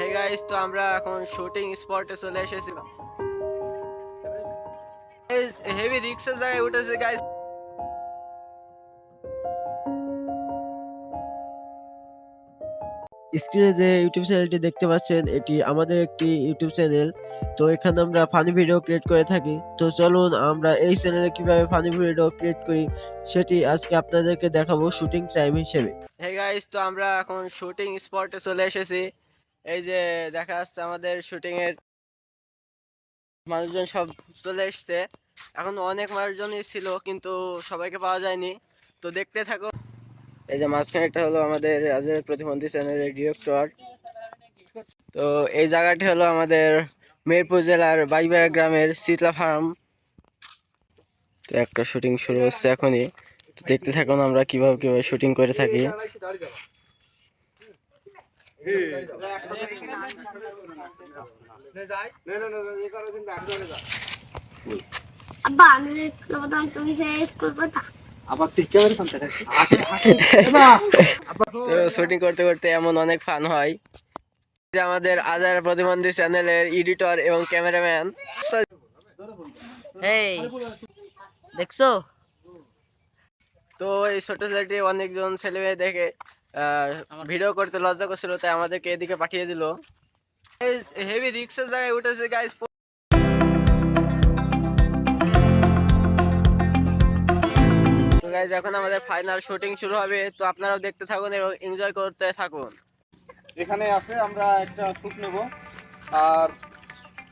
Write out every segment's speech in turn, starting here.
Hey guys, তো আমরা এখন শুটিং স্পটে চলে এসেছিলাম। হেভি রিক্সের জায়গায় উঠেছে গাইস। স্ক্রিনে যে ইউটিউব চ্যানেলটি দেখতে পাচ্ছেন এটি আমাদের একটি ইউটিউব চ্যানেল। তো এখানে আমরা ফানি ভিডিও ক্রিয়েট করে থাকি। তো চলুন আমরা এই চ্যানেলে কিভাবে ফানি ভিডিও ক্রিয়েট করি সেটি আজকে আপনাদেরকে দেখাবো শুটিং টাইম হিসেবে। হে গাইস, তো আমরা এখন শুটিং স্পটে চলে এসেছি। এই যে দেখা যাচ্ছে আমাদের শুটিং এর মানুষজন সব চলে এসছে। এখন অনেক মানুষজনই ছিল কিন্তু সবাইকে পাওয়া যায়নি। তো দেখতে থাকো। এই যে মাঝখানেটা হলো আমাদের আজের প্রতিবন্ধী চ্যানেলের ডিরেক্টর। তো এই জায়গাটি হলো আমাদের মেহেরপুর জেলার বাইবাড়া গ্রামের শীতলা ফার্ম। তো একটা শুটিং শুরু হচ্ছে এখনই। তো দেখতে থাকুন আমরা কিভাবে কিভাবে শুটিং করে থাকি। আব্বা আমি স্কুল বলতাম তুমি যে স্কুল পড়তা তো শুটিং করতে করতে এমন অনেক ফান হয় যে আমাদের আজার প্রতিবন্ধী চ্যানেলের এডিটর এবং ক্যামেরাম্যান। এই দেখছো? তো এই ছোট ছেলেটি অনেকজন ছেলে মেয়ে দেখে ভিডিও করতে লজ্জা করছিল, তাই আমাদেরকে এদিকে পাঠিয়ে দিল। হেভি রিক্সের জায়গায় উঠেছে গাইস। তো গাইস, এখন আমাদের ফাইনাল শুটিং শুরু হবে। তো আপনারাও দেখতে থাকুন এবং এনজয় করতে থাকুন। এখানে আছে আমরা একটা শুট নেব। আর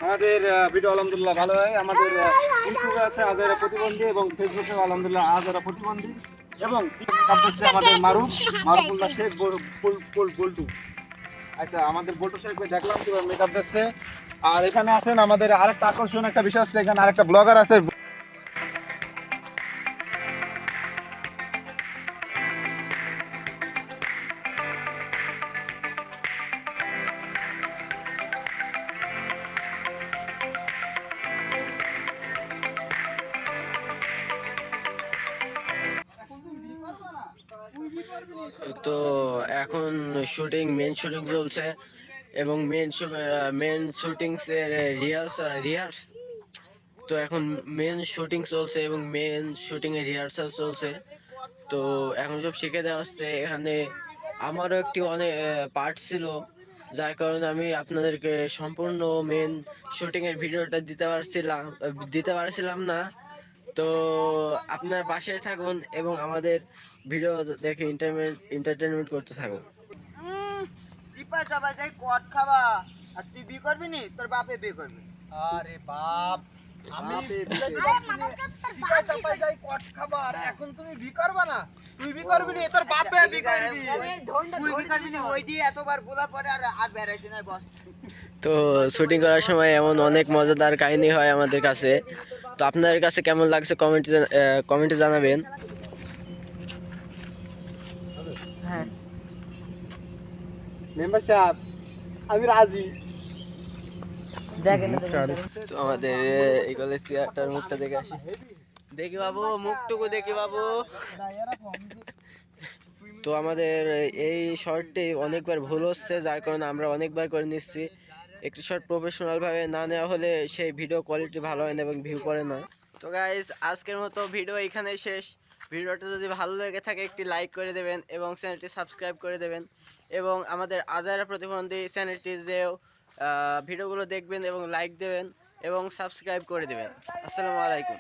আমাদের ভিডিও আলহামদুলিল্লাহ ভালো হয়। আমাদের ইউটিউবে আছে আজারা প্রতিবন্ধী এবং ফেসবুকে আলহামদুলিল্লাহ আজারা প্রতিবন্ধী এবং আছে আমাদের মারুফুল্লাহ শেখ বল্টু। আচ্ছা, আমাদের বল্টু শেখ দেখলাম কিভাবে মেকআপ দিচ্ছে। আর এখানে আসেন, আমাদের আরেকটা আকর্ষণ একটা বিষয় হচ্ছে এখানে আরেকটা ব্লগার আছে। তো এখন মেন শুটিং চলছে এবং মেন শুটিং এর রিহার্স। তো এখন মেন শুটিং চলছে এবং মেন শুটিং এর রিহার্সাল চলছে। তো এখন সব শিখে দেওয়া হচ্ছে। এখানে আমারও একটি অনেক পার্ট ছিল, যার কারণে আমি আপনাদেরকে সম্পূর্ণ মেন শুটিং এর ভিডিওটা দিতে পারছিলাম না। তো আপনার পাশে থাকুন এবং আমাদের ভিডিও দেখে এন্টারটেনমেন্ট করতে থাকুন। চিপা চাপা যাই কট খাবা আর তুই বিয়ে করবি নি, তোর বাপে বিয়ে করবে। আরে বাপ, আমি যাই কট খাবার, এখন তুমি বি করবা না? তুই বি করবি নি, তোর বাপে বি করবি। তুই বিয়ে করবি নি, ওই দিয়ে এতবার বলা পরে আর বেড়াইছে না বস। তো শুটিং করার সময় এমন অনেক মজাদার কাহিনী হয় আমাদের কাছে। তো আপনাদের কাছে কেমন লাগছে কমেন্টে জানাবেন। মেম্বার সাহেব, আমি রাজি। তো আমাদের এই কলেজ চেয়ারটার মুখটা দেখে আসি। দেখি বাবু, মুখটুকু দেখি বাবু। তো আমাদের এই শর্টটি অনেকবার ভুল হচ্ছে, যার কারণে আমরা অনেকবার করে নিচ্ছি। একটি শর্ট প্রফেশনাল ভাবে না নেওয়া হলে সেই ভিডিও কোয়ালিটি ভালো হয় না এবং ভিউ করে না। তো গাইস, আজকের মতো ভিডিও এখানেই শেষ। ভিডিওটা যদি ভালো লেগে থাকে একটি লাইক করে দেবেন এবং চ্যানেলটি সাবস্ক্রাইব করে দেবেন এবং আমাদের আজারা প্রতিবন্ধী চ্যানেলটি যেও ভিডিওগুলো দেখবেন এবং লাইক দেবেন এবং সাবস্ক্রাইব করে দেবেন। আসসালামু আলাইকুম।